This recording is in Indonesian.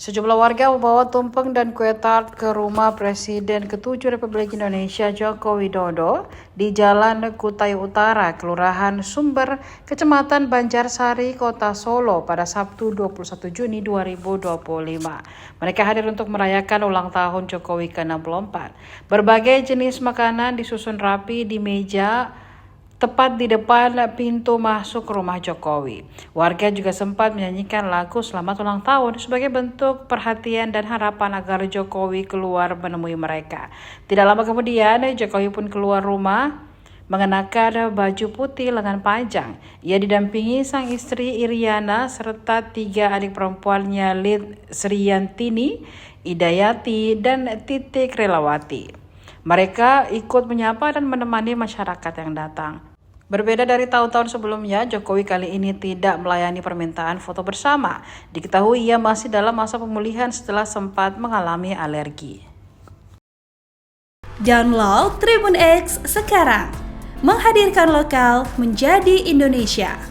Sejumlah warga membawa tumpeng dan kue tart ke rumah Presiden ke-7 Republik Indonesia Joko Widodo di Jalan Kutai Utara, Kelurahan Sumber, Kecamatan Banjarsari, Kota Solo pada Sabtu 21 Juni 2025. Mereka hadir untuk merayakan ulang tahun Jokowi ke-64. Berbagai jenis makanan disusun rapi di meja tepat di depan pintu masuk rumah Jokowi. Warga juga sempat menyanyikan lagu Selamat Ulang Tahun sebagai bentuk perhatian dan harapan agar Jokowi keluar menemui mereka. Tidak lama kemudian, Jokowi pun keluar rumah mengenakan baju putih lengan panjang. Ia didampingi sang istri Iriana serta 3 adik perempuannya Lid Sriantini, Idayati, dan Titik Relawati. Mereka ikut menyapa dan menemani masyarakat yang datang. Berbeda dari tahun-tahun sebelumnya, Jokowi kali ini tidak melayani permintaan foto bersama. Diketahui ia masih dalam masa pemulihan setelah sempat mengalami alergi. Download Tribun X sekarang, menghadirkan lokal menjadi Indonesia.